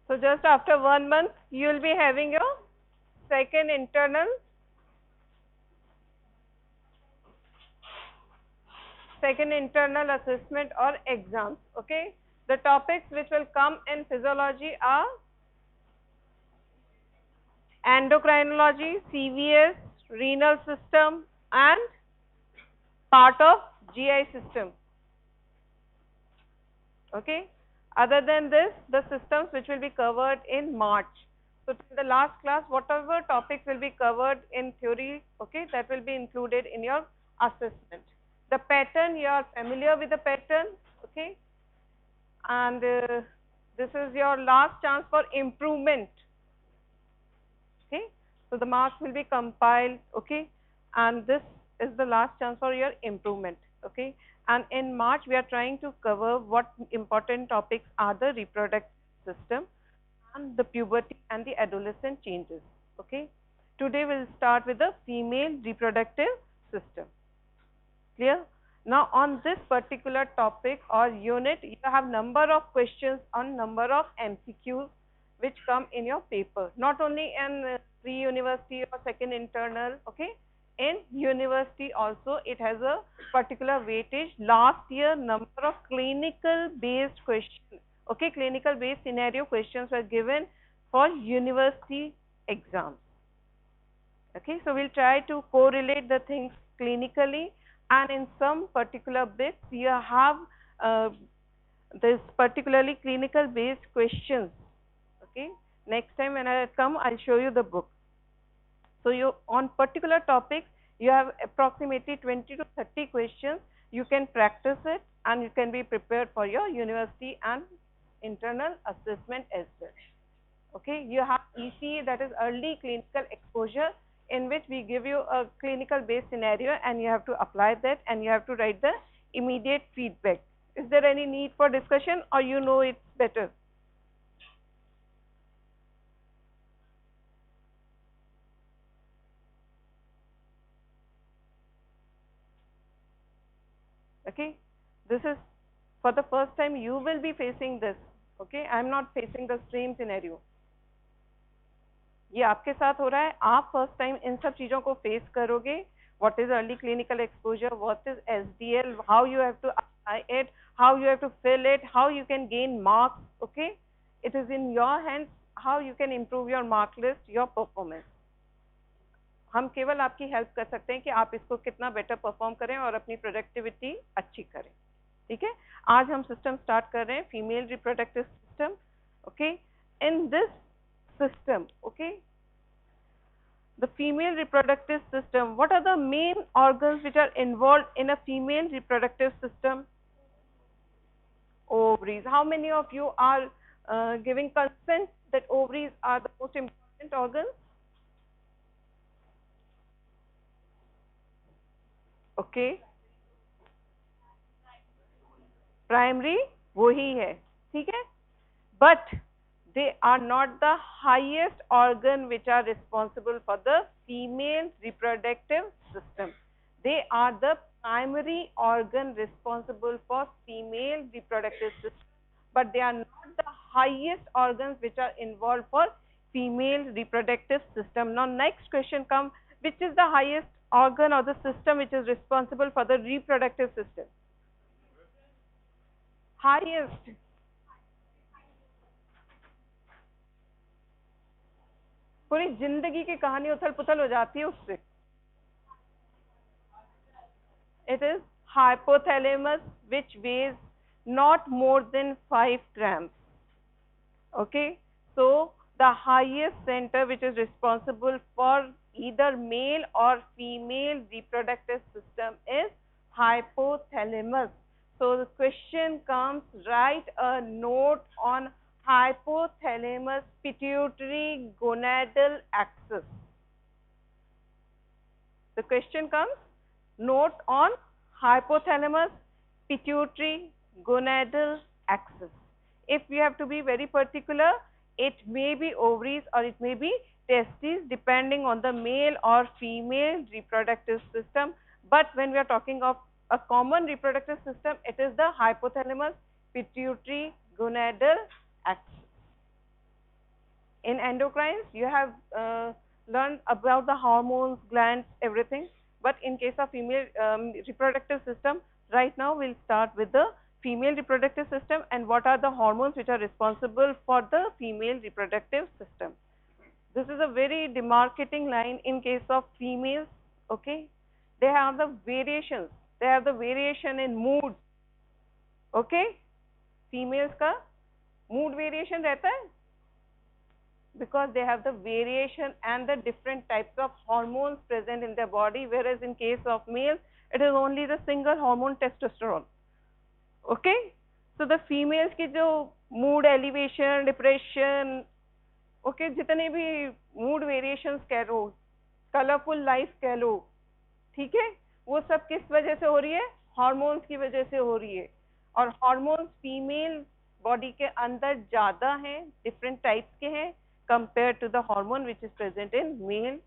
So just after 1 month, you will be having your second internal assessment or exams. Okay. The topics which will come in physiology are endocrinology, CVS, renal system, and part of GI system. Okay. Other than this, the systems which will be covered in March. So in the last class, whatever topics will be covered in theory, okay, that will be included in your assessment. The pattern, you are familiar with the pattern, okay, and this is your last chance for improvement. Okay, so the marks will be compiled, okay, and this is the last chance for your improvement. Okay, and in March we are trying to cover what important topics are: the reproductive system and the puberty and the adolescent changes. Okay, today we'll start with the female reproductive system. Clear? Now on this particular topic or unit, you have number of questions on number of MCQs which come in your paper, not only in pre-university or second internal, okay, in university also it has a particular weightage. Last year number of clinical based questions, okay, clinical based scenario questions were given for university exams. Okay, so we'll try to correlate the things clinically, and in some particular bits you have this particularly clinical based questions. Okay, next time when I come, I'll show you the book. So you on particular topics you have approximately 20 to 30 questions. You can practice it and you can be prepared for your university and internal assessment as well. Okay, you have ECE, that is early clinical exposure, in which we give you a clinical based scenario and you have to apply that and you have to write the immediate feedback. Is there any need for discussion, or you know it's better? Okay, this is for the first time you will be facing this. Okay, I am not facing the same scenario. ये आपके साथ हो रहा है, आप first time in सब चीजों को फेस करोगे. What is early clinical exposure, what is SDL, how you have to apply it, how you have to fill it, how you can gain marks. Okay, it is in your hands how you can improve your mark list, your performance. हम केवल आपकी help कर सकते हैं कि आप इसको कितना बेटर परफॉर्म करें और अपनी प्रोडक्टिविटी अच्छी करें. ठीक है, आज हम सिस्टम स्टार्ट कर रहे हैं, female reproductive system. Okay, in this system, okay, the female reproductive system, what are the main organs which are involved in a female reproductive system? Ovaries. How many of you are giving consent that ovaries are the most important organs? Okay, primary वही है, ठीक है, but they are not the highest organ which are responsible for the female reproductive system. They are the primary organ responsible for female reproductive system, but they are not the highest organs which are involved for female reproductive system. Now next question comes, which is the highest organ or the system which is responsible for the reproductive system? Highest. पूरी जिंदगी की कहानी उथल पुथल हो जाती है उससे. It is hypothalamus, which weighs not more than 5 grams. Okay, so the highest center which is responsible for either male or female reproductive system is hypothalamus. So the question comes, write a note on hypothalamus pituitary gonadal axis. The question comes, note on hypothalamus pituitary gonadal axis. If we have to be very particular, it may be ovaries or it may be testes, depending on the male or female reproductive system. But when we are talking of a common reproductive system, it is the hypothalamus pituitary gonadal axis. In endocrines, you have learned about the hormones, glands, everything. But in case of female reproductive system, right now we'll start with the female reproductive system and what are the hormones which are responsible for the female reproductive system. This is a very demarcating line in case of females, okay? They have the variations. They have the variation in mood, okay? Females का mood variation रहता है because they have the variation and the different types of hormones present in their body, whereas in case of males, it is only the single hormone testosterone, okay? So the females की जो mood elevation, depression, okay, जितने भी mood variations कह लो, colorful life कह लो, ठीक है, वो सब किस वजह से हो रही है? हार्मोन्स की वजह से हो रही है. और हार्मोन्स फीमेल बॉडी के अंदर ज्यादा हैं, डिफरेंट टाइप्स के हैं compare to the hormone which is present in male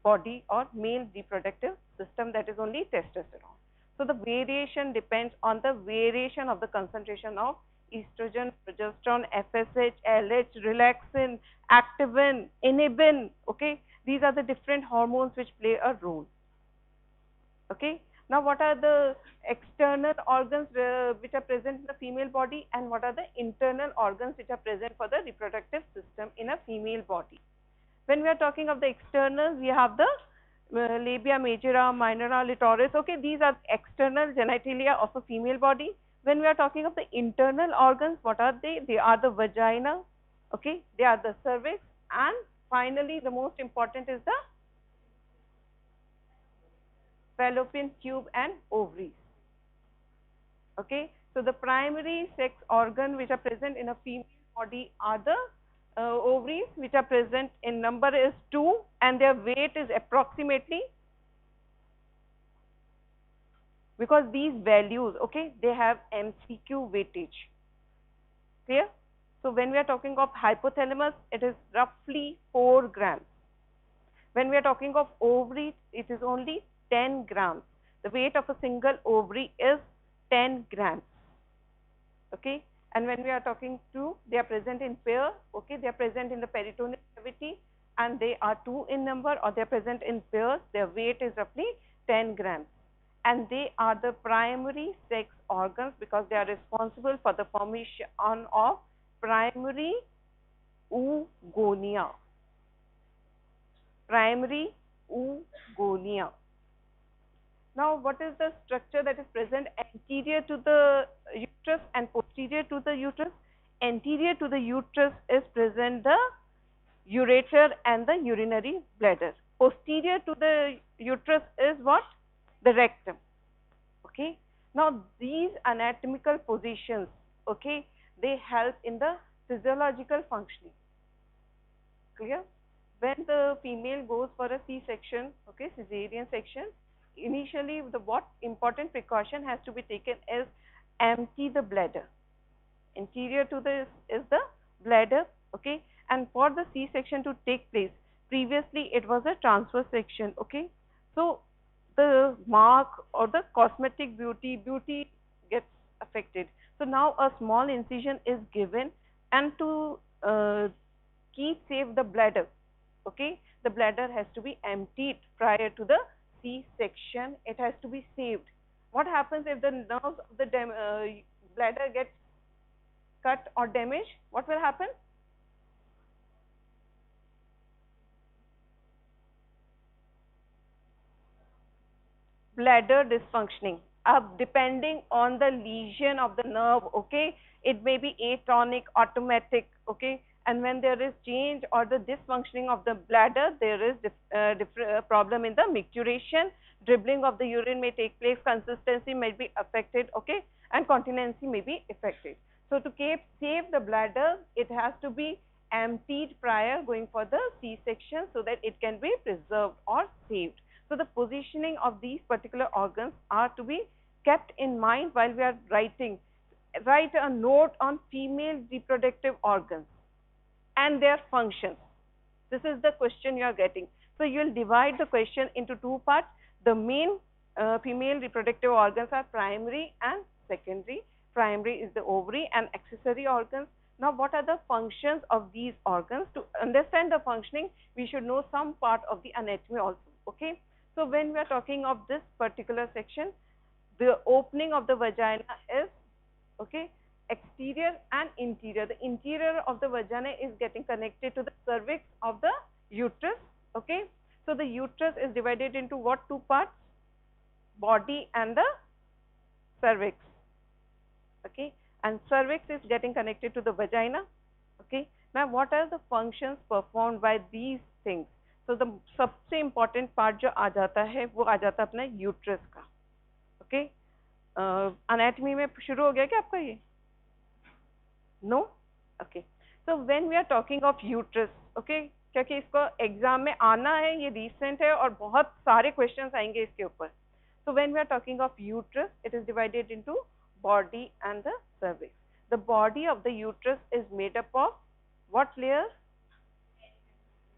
body or male reproductive system, that is only testosterone. So the variation depends on the variation of the concentration of estrogen, progesterone, FSH, LH, relaxin, activin, inhibin, okay? These are the different hormones which play a role, okay? Now what are the external organs which are present in the female body and what are the internal organs which are present for the reproductive system in a female body? When we are talking of the externals, we have the labia majora, minora, clitoris. Okay, these are external genitalia of a female body. When we are talking of the internal organs, what are they? They are the vagina, okay, they are the cervix, and finally the most important is the fallopian tube and ovaries. Okay, so the primary sex organ which are present in a female body are the ovaries, which are present in number is 2 and their weight is approximately, because these values, okay, they have MCQ weightage, clear? So when we are talking of hypothalamus, it is roughly 4 grams. When we are talking of ovary, it is only 10 grams. The weight of a single ovary is 10 grams, okay? And when we are talking to, they are present in pair, okay, they are present in the peritoneal cavity and they are 2 in number or they are present in pairs, their weight is roughly 10 grams. And they are the primary sex organs because they are responsible for the formation of primary oogonia. Primary oogonia. Now, what is the structure that is present anterior to the uterus and posterior to the uterus? Anterior to the uterus is present the ureter and the urinary bladder. Posterior to the uterus is what? The rectum. Okay. Now, these anatomical positions, okay, they help in the physiological functioning. Clear? When the female goes for a C-section, okay, cesarean section, initially the what important precaution has to be taken is empty the bladder. Anterior to this is the bladder, okay, and for the C-section to take place, previously it was a transverse section, okay. So the mark or the cosmetic beauty gets affected. So now a small incision is given and to keep safe the bladder, okay, the bladder has to be emptied prior to the C-section. It has to be saved. What happens if the nerves of the bladder gets cut or damaged? What will happen? Bladder dysfunctioning. Depending on the lesion of the nerve, okay, it may be atonic, automatic, okay, and when there is change or the dysfunctioning of the bladder, there is problem in the micturition, dribbling of the urine may take place, consistency may be affected, okay, and continency may be affected. So to save the bladder, it has to be emptied prior going for the C-section so that it can be preserved or saved. So the positioning of these particular organs are to be kept in mind while we are writing. Write a note on female reproductive organs and their functions. This is the question you are getting. So you will divide the question into 2 parts. The main female reproductive organs are primary and secondary. Primary is the ovary and accessory organs. Now, what are the functions of these organs? To understand the functioning, we should know some part of the anatomy also. Okay. So, when we are talking of this particular section, the opening of the vagina is, okay, exterior and interior. The interior of the vagina is getting connected to the cervix of the uterus. Okay. So, the uterus is divided into what two parts? Body and the cervix. Okay. And cervix is getting connected to the vagina. Okay. Now, what are the functions performed by these things? So, the सबसे important part जो आ जाता है वो आ जाता है अपना uterus का. Okay. Anatomy में शुरू हो गया क्या आपका ये? No? Okay. So, when we are talking of uterus, okay, क्योंकि इसको एग्जाम में आना है, ये रिसेंट है और बहुत सारे क्वेश्चंस आएंगे इसके ऊपर. So, when we are talking of uterus, it is divided into body and the cervix. The body of the uterus is made up of what layers?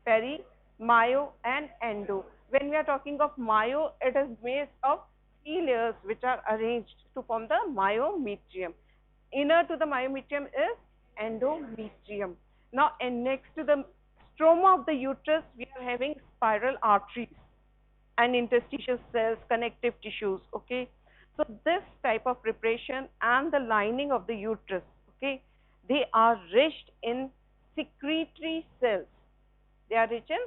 Peri, myo and endo. When we are talking of myo, it is made of 3 layers which are arranged to form the myometrium. Inner to the myometrium is endometrium. Now, and next to the stroma of the uterus, we are having spiral arteries and interstitial cells, connective tissues. Okay. So, this type of preparation and the lining of the uterus, okay, they are rich in secretory cells. They are rich in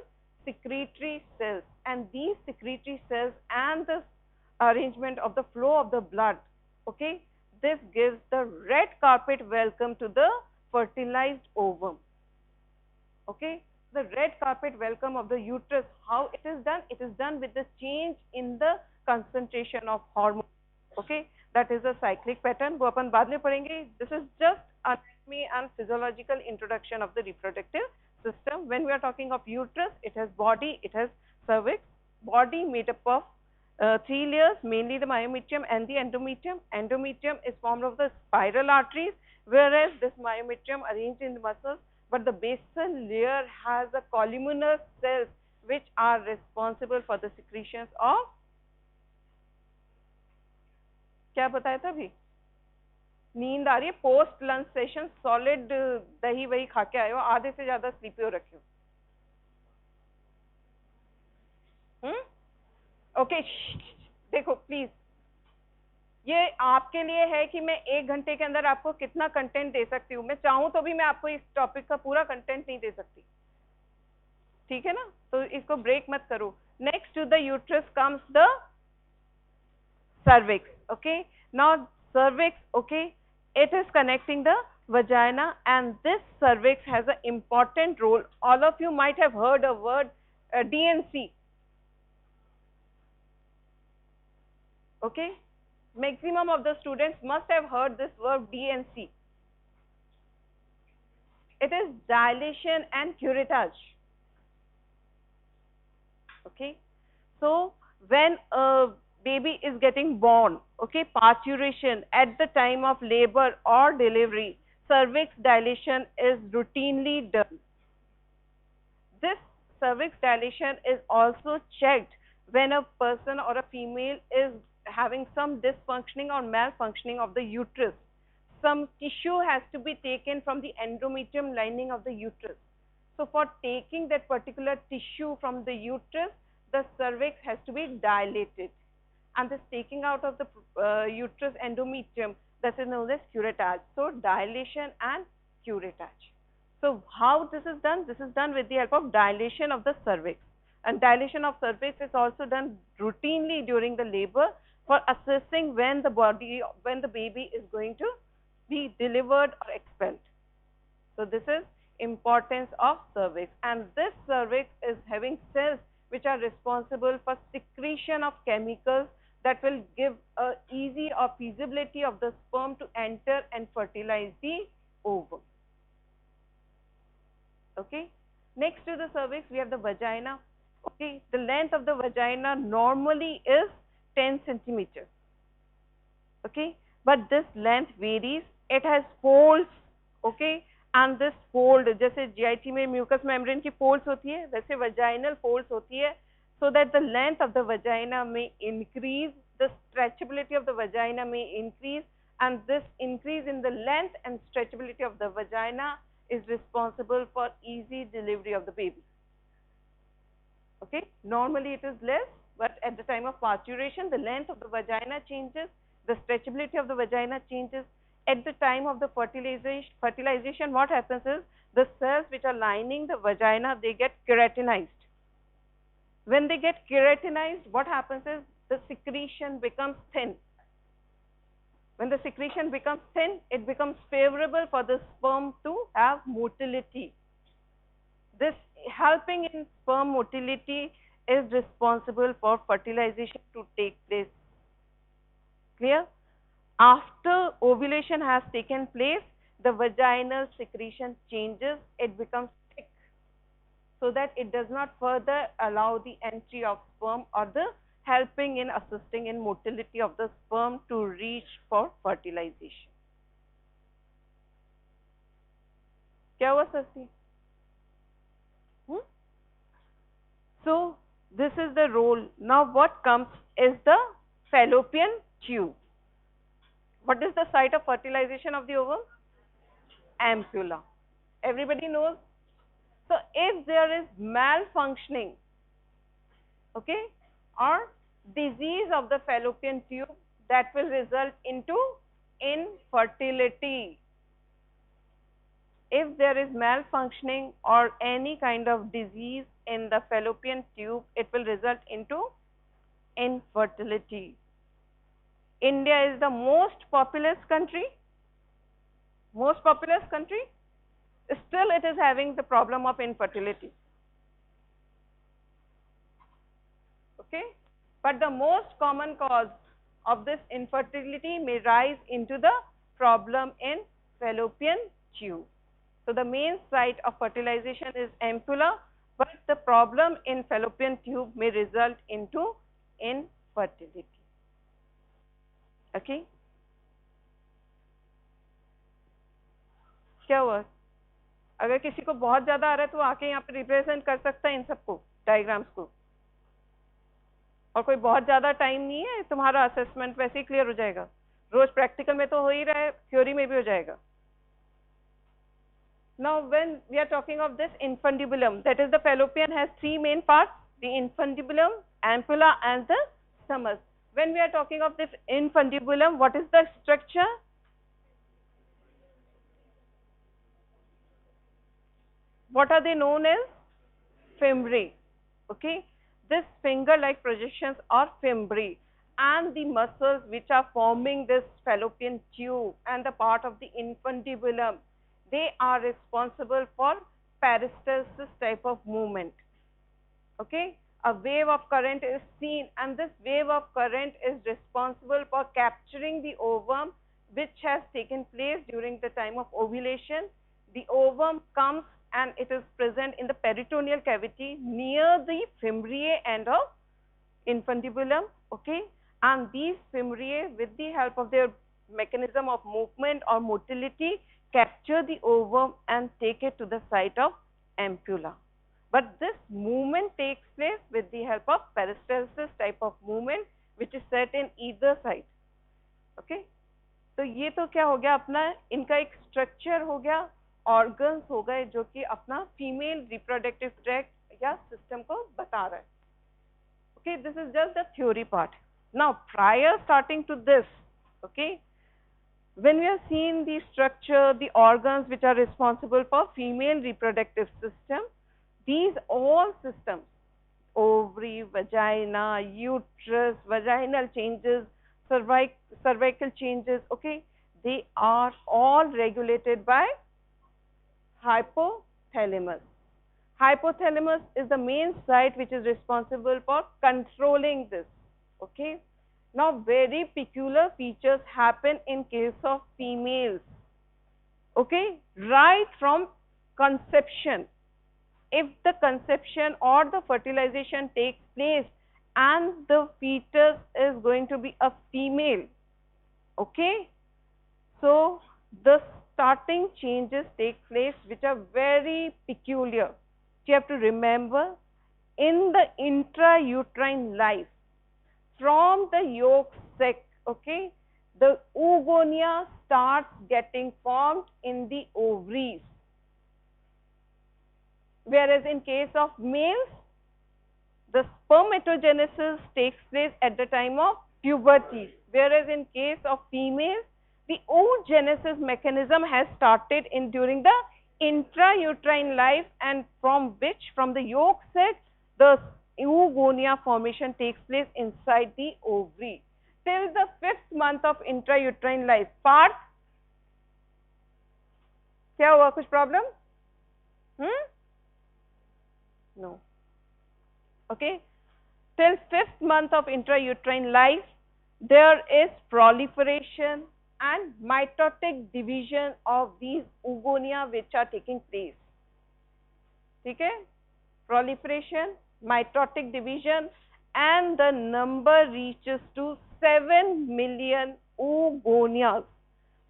secretory cells, and these secretory cells and the arrangement of the flow of the blood, okay, this gives the red carpet welcome to the fertilized ovum. Okay. The red carpet welcome of the uterus, how it is done? It is done with the change in the concentration of hormone. Okay, that is a cyclic pattern. वो अपन बाद में पढ़ेंगे. This is just anatomy and physiological introduction of the reproductive system. When we are talking of uterus, it has body, it has cervix. Body made up of 3 layers, mainly the myometrium and the endometrium. Endometrium is formed of the spiral arteries, whereas this myometrium arranged in the muscles. But the basal layer has the columnar cells which are responsible for the secretions of, क्या बताया था अभी? नींद आ रही है. Post lunch session solid दही वही खा के आए हो, आधे से ज्यादा स्लीपी हो रखे हो. ओके, देखो प्लीज, ये आपके लिए है कि मैं 1 घंटे के अंदर आपको कितना कंटेंट दे सकती हूँ. मैं चाहूँ तो भी मैं आपको इस टॉपिक का पूरा कंटेंट नहीं दे सकती. ठीक है ना? तो इसको ब्रेक मत करो. Next to the uterus comes the cervix. Okay, now cervix, okay, it is connecting the vagina, and this cervix has an important role. All of you might have heard a word DNC. Okay, maximum of the students must have heard this word DNC. It is dilation and curettage. Okay, so when a baby is getting born, okay, parturition, at the time of labor or delivery, cervix dilation is routinely done. This cervix dilation is also checked when a person or a female is having some dysfunctioning or malfunctioning of the uterus. Some tissue has to be taken from the endometrium lining of the uterus. So, for taking that particular tissue from the uterus, the cervix has to be dilated. And this taking out of the uterus endometrium, that is known as curettage. So, dilation and curettage. So, how this is done? This is done with the help of dilation of the cervix. And dilation of cervix is also done routinely during the labor for assessing when the baby is going to be delivered or expelled. So, this is importance of cervix, and this cervix is having cells which are responsible for secretion of chemicals that will give a easy or feasibility of the sperm to enter and fertilize the ovum. Okay. Next to the cervix, we have the vagina. Okay, the length of the vagina normally is 10 centimeters. Okay, but this length varies. It has folds. Okay, and this fold, जैसे GIT में mucous membrane की folds होती है, वैसे vaginal folds होती है, so that the length of the vagina may increase, the stretchability of the vagina may increase, and this increase in the length and stretchability of the vagina is responsible for easy delivery of the baby. Okay, normally it is less, but at the time of parturition, the length of the vagina changes, the stretchability of the vagina changes. At the time of the fertilization, what happens is the cells which are lining the vagina, they get keratinized. When they get keratinized, what happens is the secretion becomes thin. When the secretion becomes thin, it becomes favorable for the sperm to have motility. This helping in sperm motility is responsible for fertilization to take place. Clear? After ovulation has taken place, the vaginal secretion changes, it becomes thick, so that it does not further allow the entry of sperm or the helping in assisting in motility of the sperm to reach for fertilization. क्या हुआ सस्ती? So this is the role. Now what comes is the fallopian tube. What is the site of fertilization of the ovum? Ampulla. Everybody knows. So if there is malfunctioning, okay, or disease of the fallopian tube, that will result into infertility. If there is malfunctioning or any kind of disease in the fallopian tube, it will result into infertility. India is the most populous country. Most populous country. Still it is having the problem of infertility. Okay. But the most common cause of this infertility may rise into the problem in fallopian tube. So the main site of fertilization is ampulla, but the problem in fallopian tube may result into infertility. Okay? क्या हुआ? अगर किसी को बहुत ज्यादा आ रहा है तो आके यहाँ पे रिप्रेजेंट कर सकता है इन सबको, डायग्राम्स को. और कोई बहुत ज्यादा टाइम नहीं है, तुम्हारा असेसमेंट वैसे ही क्लियर हो जाएगा. रोज प्रैक्टिकल में तो हो ही रहा है, थ्योरी में भी हो जाएगा. Now when we are talking of this infundibulum, that is the fallopian has three main parts, the infundibulum, ampulla and the stomach. When we are talking of this infundibulum, what is the structure? What are they known as? Fimbriae. Okay, this finger-like projections are fimbriae, and the muscles which are forming this fallopian tube and the part of the infundibulum, they are responsible for peristalsis type of movement. Okay, a wave of current is seen, and this wave of current is responsible for capturing the ovum which has taken place during the time of ovulation. The ovum comes and it is present in the peritoneal cavity near the fimbriae end of infundibulum. Okay, and these fimbriae, with the help of their mechanism of movement or motility, capture the ovum and take it to the site of ampulla. But this movement takes place with the help of peristalsis type of movement, which is set in either side. Okay, तो ये तो क्या हो गया अपना, इनका एक structure हो गया, ऑर्गन्स हो गए जो कि अपना फीमेल रिप्रोडक्टिव ट्रैक्ट या सिस्टम को बता रहा है. Okay, this is just the theory part. Now prior starting to this, okay, when we are seeing the structure, the organs which are responsible for female reproductive system, these all systems, ovary, vagina, uterus, vaginal changes, cervical changes, okay, they are all regulated by hypothalamus. Hypothalamus is the main site which is responsible for controlling this. Okay. Now very peculiar features happen in case of females. Okay, right from conception. If the conception or the fertilization takes place and the fetus is going to be a female, okay, so the starting changes take place which are very peculiar. You have to remember, in the intrauterine life, from the yolk sac, okay, the oogonia starts getting formed in the ovaries. Whereas in case of males, the spermatogenesis takes place at the time of puberty. Whereas in case of females, the oogenesis mechanism has started in during the intrauterine life, and from the yolk sac, the oogonia formation takes place inside the ovary till the 5th month of intrauterine life. Partha, क्या हुआ, कुछ problem? No. Okay, till 5th month of intrauterine life, there is proliferation and mitotic division of these oogonia which are taking place. Okay, proliferation, mitotic division, and the number reaches to 7 million oogonias.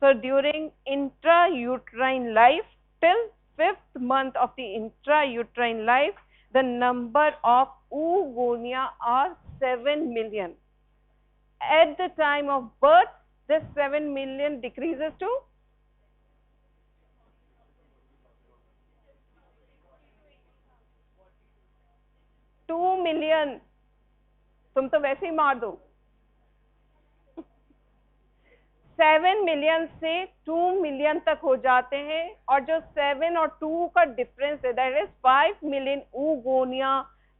So during intrauterine life, till 5th month of the intrauterine life, the number of oogonia are 7 million. At the time of birth, this 7 million decreases to 2 million. तुम तो वैसे ही मार दो. 7 million से 2 million तक हो जाते हैं, और जो 7 और 2 का डिफरेंस है, that is 5 million oogonia,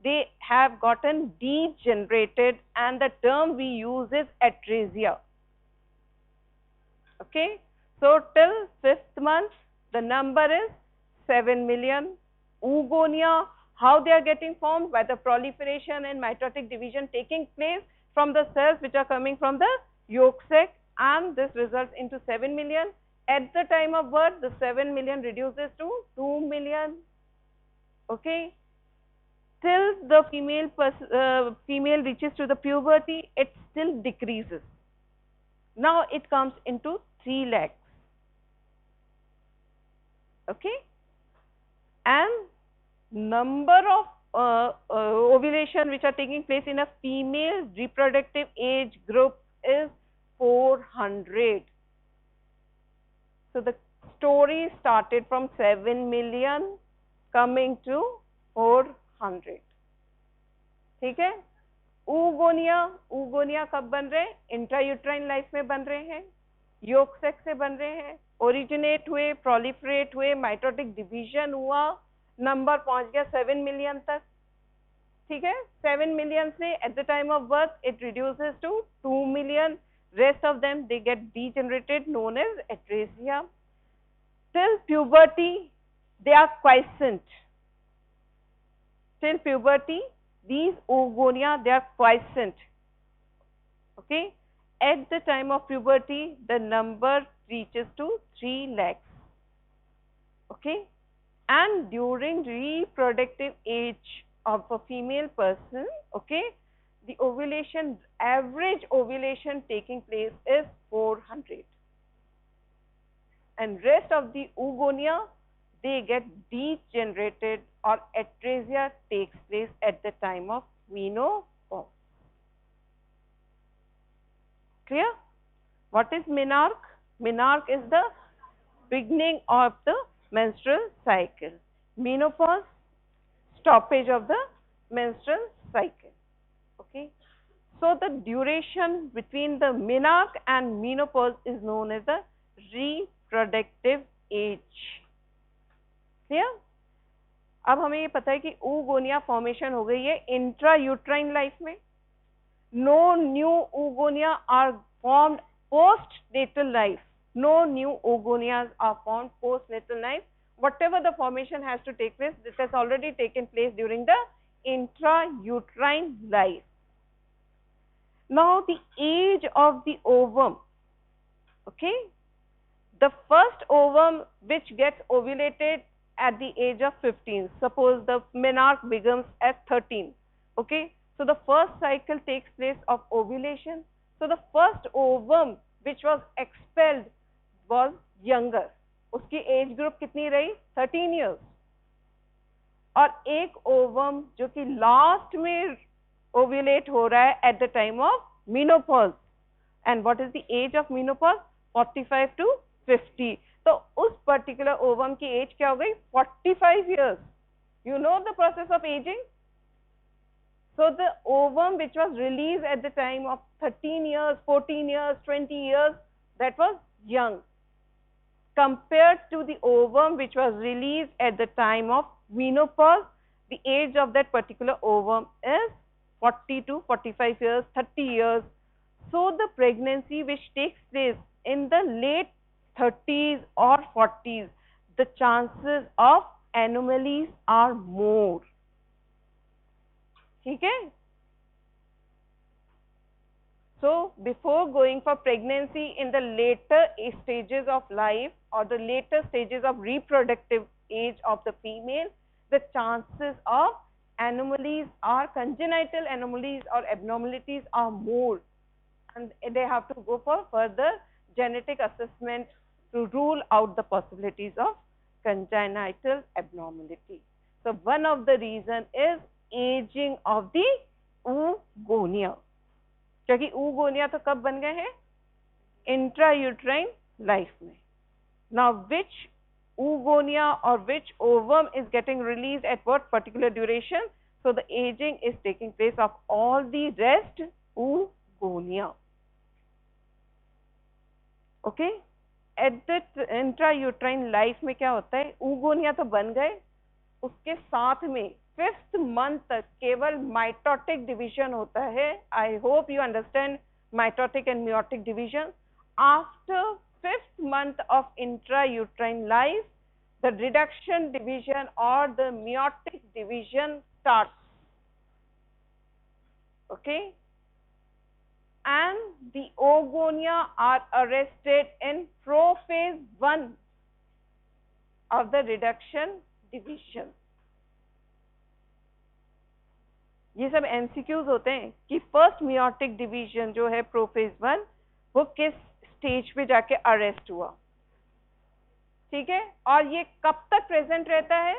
they have gotten degenerated, and the term we use is atresia. Okay, so till 5th month, the number is 7 million oogonia. How they are getting formed? By the proliferation and mitotic division taking place from the cells which are coming from the yolk sac, and this results into 7 million. At the time of birth, the 7 million reduces to 2 million. Okay, till the female reaches to the puberty, it still decreases. Now it comes into 3 lakhs. Okay, and number of ovulation which are taking place in a female reproductive age group is 400. So the story started from 7 million coming to 400. ठीक है? oogonia कब बन रहे हैं? Intrauterine life में बन रहे हैं, yolk sac से बन रहे हैं, ओरिजिनेट हुए, प्रोलिफरेट हुए, माइटोटिक डिवीजन हुआ, नंबर पहुंच गया 7 मिलियन तक. ठीक है, 7 मिलियन से at the time of birth it reduces to 2 million. Rest of them, they get degenerated, known as atresia. Till puberty, they are quiescent. Till puberty, these oogonia, they are quiescent. Okay, at the time of puberty, the number reaches to 3 lakhs. Okay, and during reproductive age of a female person, okay, the ovulation, average ovulation taking place is 400, and rest of the oogonia, they get degenerated, or atresia takes place at the time of menopause. Clear? What is menarche? Menarche is the beginning of the menstrual cycle. Menopause, stoppage of the menstrual cycle. Okay, so the duration between the menarche and menopause is known as the reproductive age. Clear? अब हमें ये पता है कि oogonia formation हो गई है intrauterine life में. No new oogonia are formed post-natal life. No new oogonias are formed post-natal life. Whatever the formation has to take place, this has already taken place during the intrauterine life. Now the age of the ovum. Okay, the first ovum which gets ovulated at the age of 15. Suppose the menarche begins at 13. Okay, so the first cycle takes place of ovulation. So the first ovum which was expelled was younger. उसकी age group कितनी रही? 13 years. और एक ovum जो कि last में ovulate हो रहा है eight the time of menopause, and what is the age of menopause? 45 to 50. तो उस particular ovum की age क्या हो गई? 45 years. You know the process of aging? So the ovum which was released at the time of 13 years, 14 years, 20 years, that was young, compared to the ovum which was released at the time of menopause. The age of that particular ovum is 40 to 45 years, 30 years. So the pregnancy which takes place in the late 30s or 40s, the chances of anomalies are more. ठीक है? So before going for pregnancy in the later stages of life or the later stages of reproductive age of the female, the chances of anomalies or congenital anomalies or abnormalities are more, and they have to go for further genetic assessment to rule out the possibilities of congenital abnormality. So one of the reason is aging of the oogonia, क्योंकि oogonia तो कब बन गए हैं? Intrauterine life में. Now which oogonia or which ovum is getting released at what particular duration? So the aging is taking place of all the rest oogonia. Okay, at that intrauterine life में क्या होता है? oogonia तो बन गए, उसके साथ में 5th month तक केवल mitotic division होता है. I hope you understand mitotic and meiotic division. After 5th month of intrauterine life, the reduction division or the meiotic division starts. Okay, and the oogonia are arrested in prophase 1 of the reduction division. ये सब MCQs होते हैं कि first meiotic division जो है prophase 1 वो किस stage पे जाके अरेस्ट हुआ. ठीक है, और ये कब तक प्रेजेंट रहता है?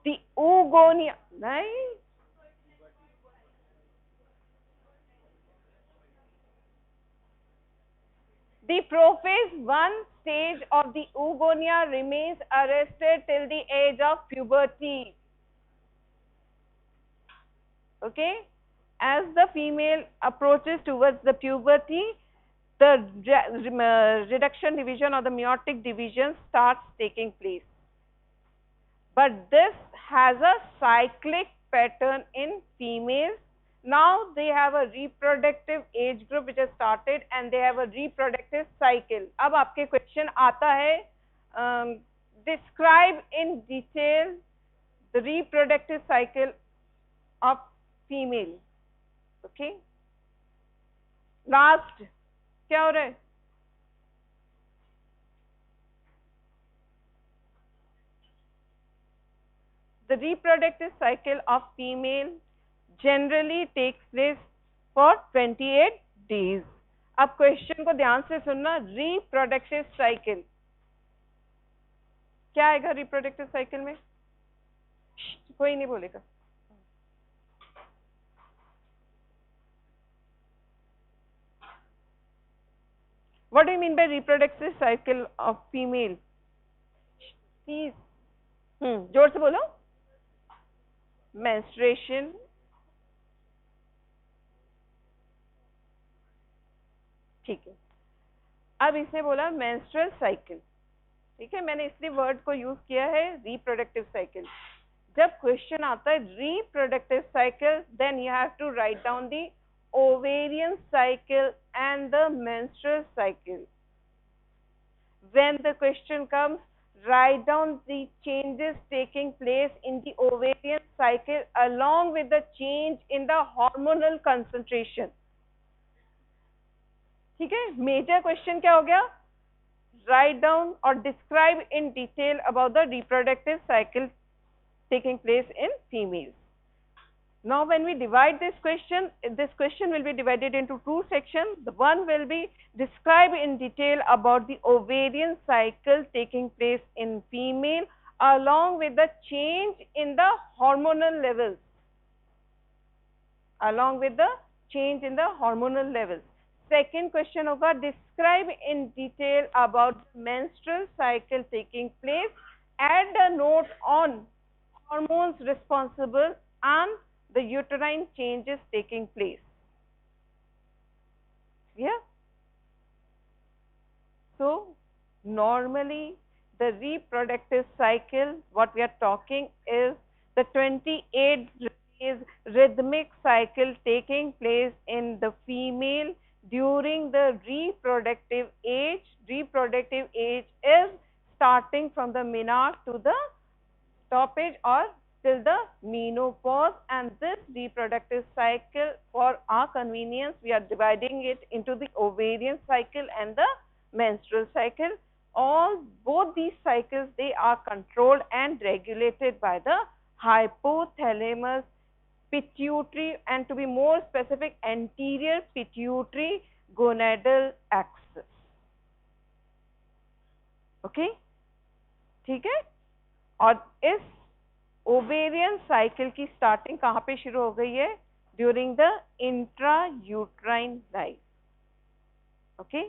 दी oogonia नहीं, the prophase 1 stage of the oogonia remains arrested till the age of puberty. Okay, as the female approaches towards the puberty, the reduction division or the meiotic division starts taking place. But this has a cyclic pattern in females. Now they have a reproductive age group which has started and they have a reproductive cycle. अब आपके question आता है, describe in detail the reproductive cycle of female. Okay, last क्या हो रहा है? The reproductive cycle of female generally takes place for 28 days. अब question को ध्यान से सुनना. रिप्रोडक्टिव साइकिल क्या आएगा? रिप्रोडक्टिव साइकिल में कोई नहीं बोलेगा. What do you mean by reproductive cycle of female? Please, जोर से बोलो. Menstruation, ठीक है. अब इसने बोला मेंस्ट्रुअल साइकिल. ठीक है, मैंने इसलिए वर्ड को यूज किया है रिप्रोडक्टिव साइकिल. जब क्वेश्चन आता है reproductive cycle, then you have to write down the ovarian cycle and the menstrual cycle. When the question comes, write down the changes taking place in the ovarian cycle along with the change in the hormonal concentration. ठीक है, major question क्या हो गया? Write down or describe in detail about the reproductive cycle taking place in females. Now when we divide this question will be divided into two sections. The one will be describe in detail about the ovarian cycle taking place in female along with the change in the hormonal levels. along with the change in the hormonal levels. Second question होगा, describe in detail about the menstrual cycle taking place. Add a note on hormones responsible and the uterine changes taking place. Yeah. So normally the reproductive cycle, what we are talking is the 28 days rhythmic cycle taking place in the female during the reproductive age. Reproductive age is starting from the menarche to the stoppage or till the menopause, and this reproductive cycle, for our convenience, we are dividing it into the ovarian cycle and the menstrual cycle. All both these cycles, they are controlled and regulated by the hypothalamus, pituitary, and to be more specific, anterior pituitary gonadal axis. Okay, ठीक है? और इस ovarian cycle की starting कहाँ पे शुरू हो गई है? During the intra uterine life. Okay,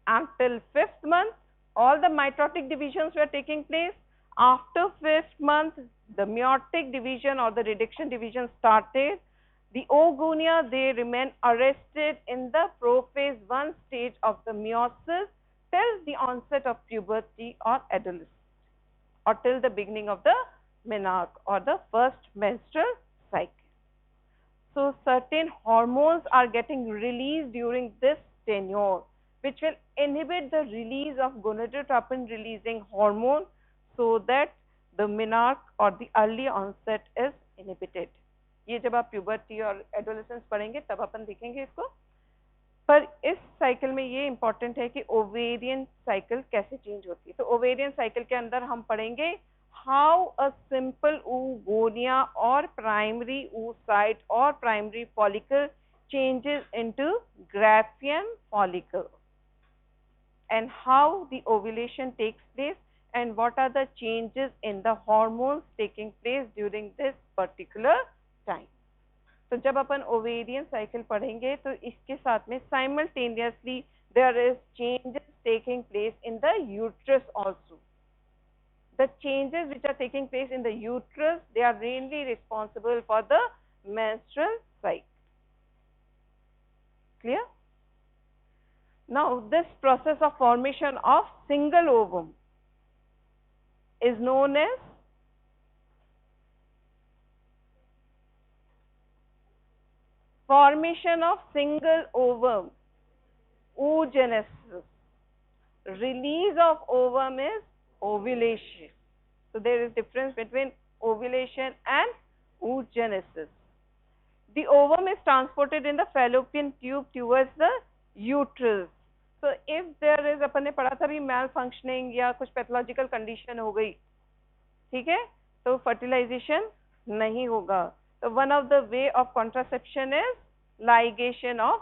until 5th month all the mitotic divisions were taking place. After 5th month the meiotic division or the reduction division started. The oogonia, they remain arrested in the prophase 1 stage of the meiosis till the onset of puberty or adolescence, or till the beginning of the menarche or the first menstrual cycle. So certain hormones are getting released during this tenure, which will inhibit the release of gonadotropin releasing hormone, so that the menarche or the early onset is inhibited. ये जब आप puberty और adolescence पढ़ेंगे तब अपन देखेंगे इसको. पर इस साइकिल में ये इंपॉर्टेंट है कि ओवेरियन साइकिल कैसे चेंज होती है. तो ओवेरियन साइकिल के अंदर हम पढ़ेंगे हाउ अ सिंपल oogonia और प्राइमरी oocyte और primary follicle changes into Graafian follicle, and how the ovulation takes place, and what are the changes in the hormones taking place during this particular time. तो जब अपन ovarian cycle पढ़ेंगे तो इसके साथ में simultaneously there is changes taking place in the uterus also. The changes which are taking place in the uterus, they are mainly responsible for the menstrual cycle. Clear? Now this process of formation of single ovum is known as formation of single ovum, oogenesis. Release of ovum is ovulation. So there is difference between ovulation and oogenesis. The ovum is transported in the fallopian tube towards the uterus. So if there is, अपन ने पढ़ा था भी malfunctioning या कुछ pathological condition हो गई, ठीक है, तो fertilization नहीं होगा. So one of the way of contraception is ligation of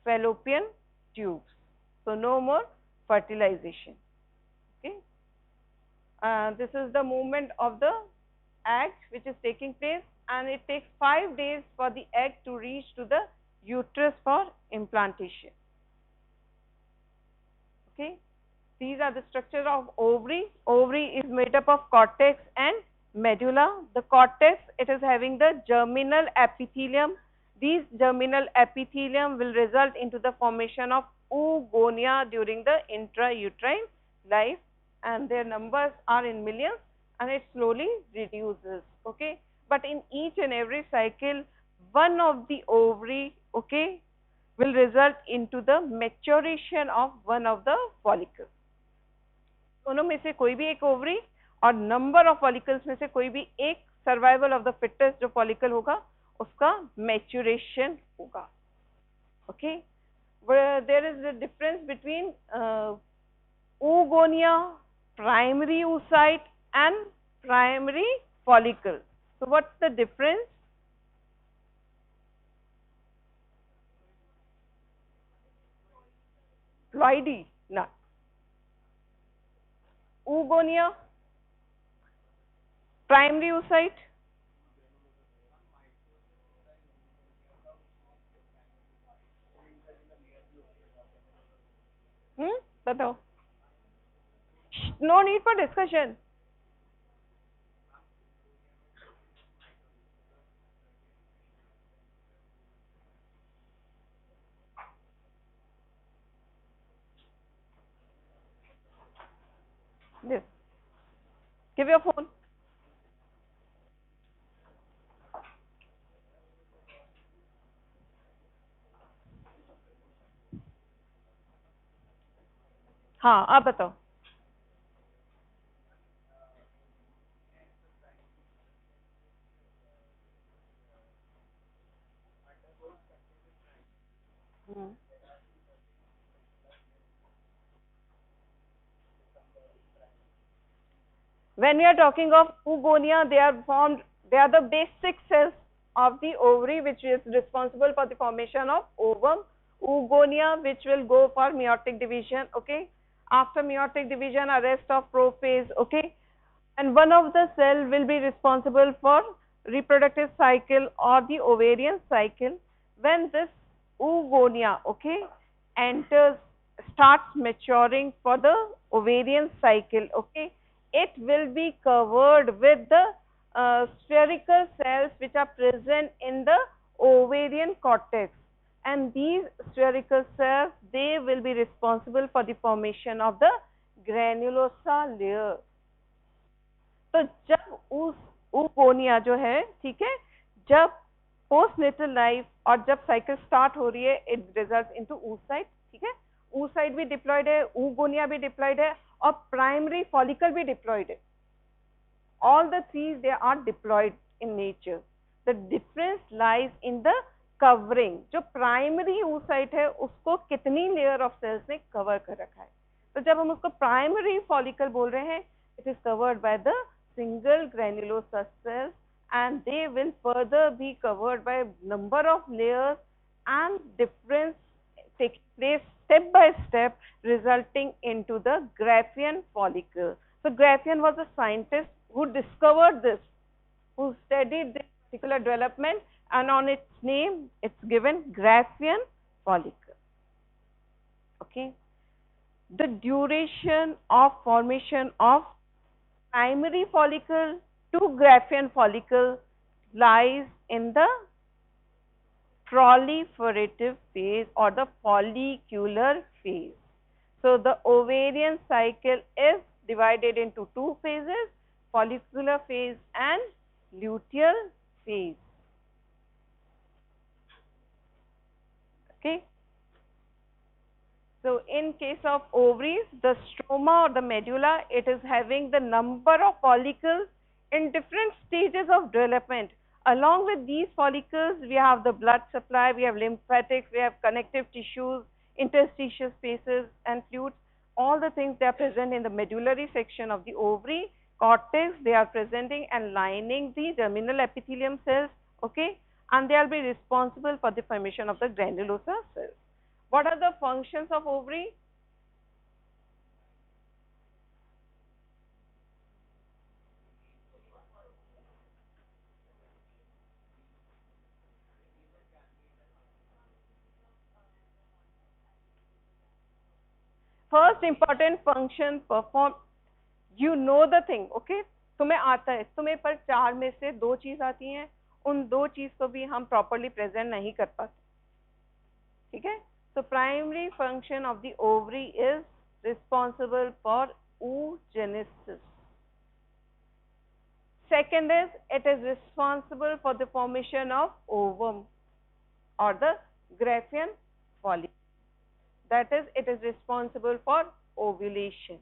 fallopian tubes. So no more fertilization. Okay. This is the movement of the egg which is taking place, and it takes 5 days for the egg to reach to the uterus for implantation. Okay. These are the structure of ovary. Ovary is made up of cortex and medulla. The cortex, it is having the germinal epithelium. These germinal epithelium will result into the formation of oogonia during the intrauterine life, and their numbers are in millions, and it slowly reduces. Okay, but in each and every cycle, one of the ovary, okay, will result into the maturation of one of the follicles. दोनों में से कोई भी एक ovary और number of follicles में से कोई भी एक सर्वाइवल ऑफ द फिटेस्ट जो फॉलिकल होगा उसका मैच्योरेशन होगा. Okay, there is the difference between oogonia, primary oocyte and primary follicle. So what's the difference? Ploidy, not oogonia, primary oocyte. बताओ. No need for discussion. Yes. Give your phone. हाँ, आप बताओ. Hmm. When we are talking of oogonia, they are formed, they are the basic cells of the ovary which is responsible for the formation of ovum. Oogonia which will go for meiotic division, okay. After meiotic division, a rest of prophase, okay. And one of the cell will be responsible for reproductive cycle or the ovarian cycle. When this oogonia, okay, enters, starts maturing for the ovarian cycle, okay, it will be covered with the spherical cells which are present in the ovarian cortex, and these spherical cells, they will be responsible for the formation of the granulosa layer. तो जब उस oogonia जो है, ठीक है, जब postnatal life और जब साइकिल स्टार्ट हो रही है, इट रिजल्ट इनटू oocyte, ठीक है. oocyte भी डिप्लॉयड है, oogonia भी डिप्लॉयड है और प्राइमरी फॉलिकल भी डिप्लॉयड है. All the three, they are diploid in nature. The difference lies in the covering. जो प्राइमरी oocyte है, उसको कितनी लेयर ऑफ सेल्स ने कवर कर रखा है. तो जब हम उसको प्राइमरी फॉलिकल बोल रहे हैं, it is covered by the single granulosa cells, and they will further be covered by number of layers, and difference takes place step by step, resulting into the Graafian follicle. So Graafian was a scientist who discovered this, who studied this particular development, and on its name it's given Graafian follicle. Okay. The duration of formation of primary follicle to Graafian follicle lies in the proliferative phase or the follicular phase. So the ovarian cycle is divided into two phases, follicular phase and luteal phase. Okay. So in case of ovaries, the stroma or the medulla, it is having the number of follicles in different stages of development. Along with these follicles, we have the blood supply, we have lymphatics, we have connective tissues, interstitial spaces and fluids. All the things, they are present in the medullary section of the ovary. Cortex, they are presenting and lining the germinal epithelium cells, okay, and they will be responsible for the formation of the granulosa cells. What are the functions of ovary? First important function perform, you know the thing, okay? तुम्हें आता है, तुम्हें पर चार में से दो चीज आती हैं, उन दो चीज को भी हम प्रॉपर्ली प्रेजेंट नहीं कर पाते, ठीक है? So primary function of the ovary is responsible for oogenesis. Second is, it is responsible for the formation of ovum or the Graafian follicle. That is, it is responsible for ovulation.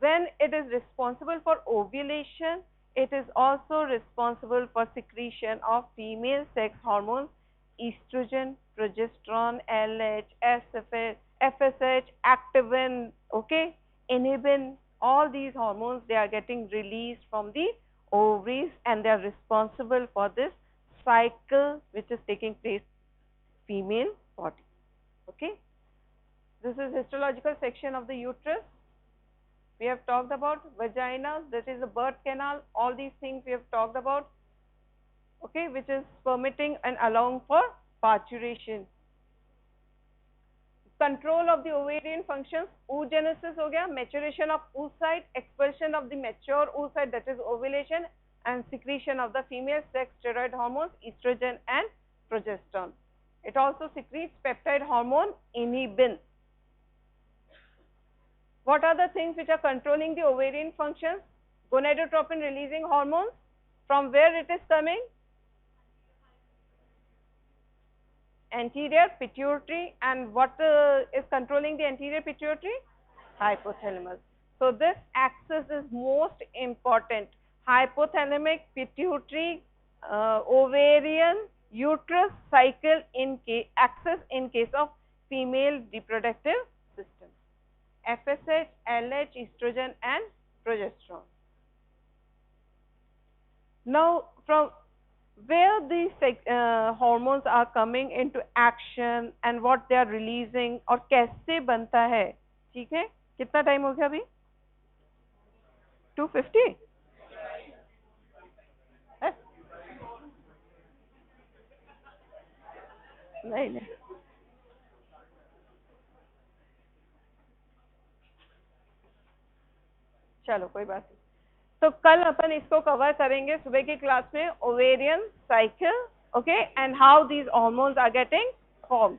When it is responsible for ovulation, it is also responsible for secretion of female sex hormones, estrogen, progesterone, LH, FSH, activin, okay, inhibin. All these hormones, they are getting released from the ovaries, and they are responsible for this cycle which is taking place in female body. Okay. This is histological section of the uterus. We have talked about vagina, that is the birth canal. All these things we have talked about, okay, which is permitting and allowing for parturition. Control of the ovarian functions, oogenesis हो गया, maturation of oocyte, expulsion of the mature oocyte, that is ovulation, and secretion of the female sex steroid hormones, estrogen and progesterone. It also secretes peptide hormone inhibin. What are the things which are controlling the ovarian functions? Gonadotropin releasing hormones. From where it is coming? Anterior pituitary. And what is controlling the anterior pituitary? Hypothalamus. So this axis is most important. Hypothalamic, pituitary, ovarian, uterus cycle axis in case of female reproductive system. FSH, LH, estrogen and progesterone. Now from where these hormones are coming into action and what they are releasing और कैसे बनता है, ठीक है? कितना time हो गया अभी? 250? नहीं नहीं, चलो कोई बात नहीं. तो कल अपन इसको कवर करेंगे सुबह की क्लास में, ovarian cycle, okay, and how these hormones are getting formed.